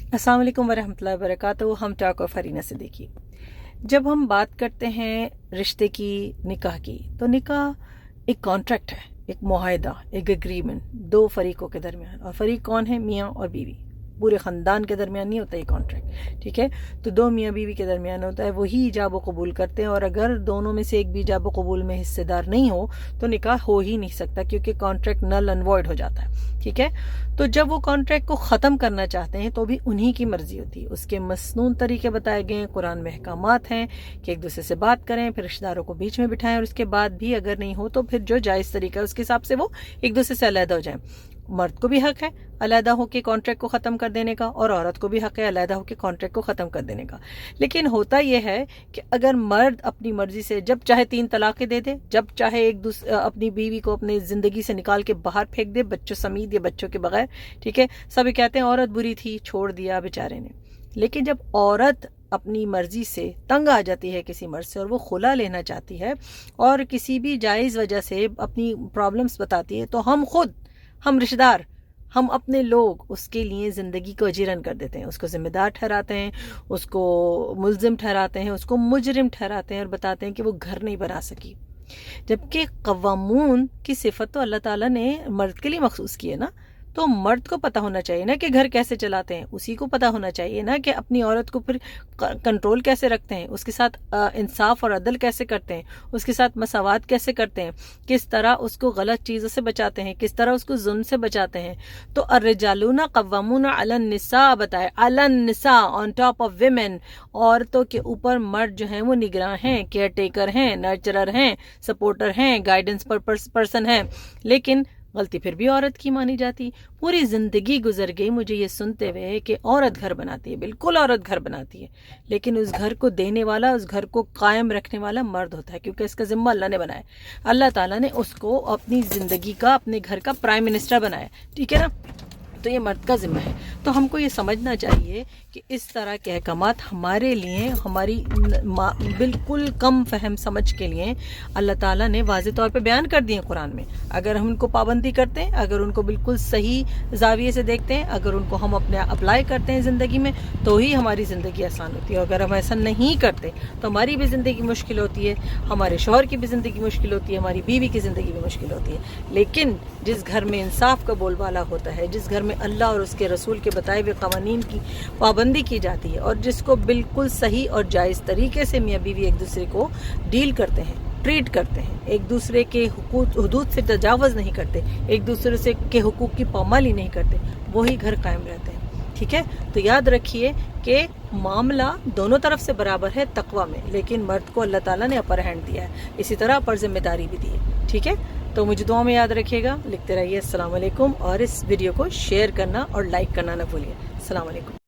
अस्सलाम वालेकुम वरहमतुल्लाहि वबरकातुहू। हम टॉक ऑफ फरीना सिद्दीकी। जब हम बात करते हैं रिश्ते की, निकाह की, तो निकाह एक कॉन्ट्रैक्ट है, एक मुआहदा, एक एग्रीमेंट दो फरीकों के दरमियान। और फरीक कौन है? मियाँ और बीवी। पूरे ख़ानदान के दरमियान नहीं होता ये कॉन्ट्रैक्ट, ठीक है। तो दो मियाँ बीवी के दरमियान होता है, वही ईजाब व कबूल करते हैं। और अगर दोनों में से एक भी ईजाब व कबूल में हिस्सेदार नहीं हो तो निकाह हो ही नहीं सकता, क्योंकि कॉन्ट्रैक्ट नल एंड वॉइड हो जाता है, ठीक है। तो जब वो कॉन्ट्रैक्ट को ख़त्म करना चाहते हैं तो भी उन्हीं की मर्जी होती है। उसके मसनून तरीके बताए गए हैं, कुरान में अहकामात हैं कि एक दूसरे से बात करें, फिर रिश्तेदारों को बीच में बिठाएं, और उसके बाद भी अगर नहीं हो तो फिर जो जायज़ तरीका है उसके हिसाब से वो एक दूसरे से अलहदा हो जाएं। मर्द को भी हक है अलहदा होकर कॉन्ट्रैक्ट को ख़त्म कर देने का, और औरत को भी हक है अलहदा होकर कॉन्ट्रैक्ट को ख़त्म कर देने का। लेकिन होता यह है कि अगर मर्द अपनी मर्जी से जब चाहे 3 तलाक़ें दे दे, जब चाहे अपनी बीवी को अपनी ज़िंदगी से निकाल के बाहर फेंक दे, बच्चों समेत या बच्चों के बगैर, ठीक है। सभी कहते हैं औरत बुरी थी, छोड़ दिया बेचारे ने। लेकिन जब औरत अपनी मर्जी से तंग आ जाती है किसी मर्द से और वो खुला लेना चाहती है और किसी भी जायज़ वजह से अपनी प्रॉब्लम्स बताती है, तो हम रिश्तेदार, हम अपने लोग उसके लिए ज़िंदगी को अजीरन कर देते हैं, उसको ज़िम्मेदार ठहराते हैं, उसको मुल्ज़िम ठहराते हैं, उसको मुजरिम ठहराते हैं और बताते हैं कि वो घर नहीं बना सकी। जबकि कव्वामून की सिफत तो अल्लाह ताला ने मर्द के लिए मखसूस की है ना। तो मर्द को पता होना चाहिए ना कि घर कैसे चलाते हैं, उसी को पता होना चाहिए ना कि अपनी औरत को फिर कंट्रोल कैसे रखते हैं, उसके साथ इंसाफ और अदल कैसे करते हैं, उसके साथ मसावात कैसे करते हैं, किस तरह उसको गलत चीज़ों से बचाते हैं, किस तरह उसको जुल्म से बचाते हैं। तो अर्रिजालूना कव्वामूना अलन निसा बताए, अलन निसा ऑन टॉप ऑफ विमेन। औरतों के ऊपर मर्द जो हैं वो निगरान हैं, केयर टेकर हैं, नर्चरर हैं, सपोर्टर हैं, गाइडेंस पर्सन हैं। लेकिन गलती फिर भी औरत की मानी जाती। पूरी ज़िंदगी गुजर गई मुझे ये सुनते हुए कि औरत घर बनाती है। बिल्कुल औरत घर बनाती है, लेकिन उस घर को देने वाला, उस घर को कायम रखने वाला मर्द होता है, क्योंकि इसका ज़िम्मा अल्लाह ने बनाया। अल्लाह ताला ने उसको अपनी ज़िंदगी का, अपने घर का प्राइम मिनिस्टर बनाया, ठीक है ना। तो ये मर्द का ज़िम्मा है। तो हमको ये समझना चाहिए कि इस तरह के अहकामात हमारे लिए, हमारी बिल्कुल कम फहम समझ के लिए अल्लाह ताला ने वाज़ेह तौर पे बयान कर दिए कुरान में। अगर हम उनको पाबंदी करते हैं, अगर उनको बिल्कुल सही जाविये से देखते हैं, अगर उनको हम अपने अप्लाई करते हैं ज़िंदगी में, तो ही हमारी ज़िंदगी आसान होती है। अगर हम ऐसा नहीं करते तो हमारी भी ज़िंदगी मुश्किल होती है, हमारे शौहर की भी ज़िंदगी मुश्किल होती है, हमारी बीवी की ज़िंदगी भी मुश्किल होती है। लेकिन जिस घर में इंसाफ का बोलबाला होता है, जिस घर में अल्लाह और उसके रसूल के बताए हुए कवानीन की पाबंदी की जाती है, और जिसको बिल्कुल सही और जायज़ तरीके से मियाँ बीवी एक दूसरे को डील करते हैं, ट्रीट करते हैं, एक दूसरे के हुदूद से तजावज़ नहीं करते, एक दूसरे से के हुकूक की पामाली नहीं करते, वही घर कायम रहते हैं, ठीक है। तो याद रखिए कि मामला दोनों तरफ से बराबर है तकवा में, लेकिन मर्द को अल्लाह ताला ने अपर हैंड दिया है, इसी तरह पर जिम्मेदारी भी दी है, ठीक है। तो मुझे दुआ में याद रखिएगा, लिखते रहिए अस्सलाम वालेकुम, और इस वीडियो को शेयर करना और लाइक करना ना भूलिए। अस्सलाम वालेकुम।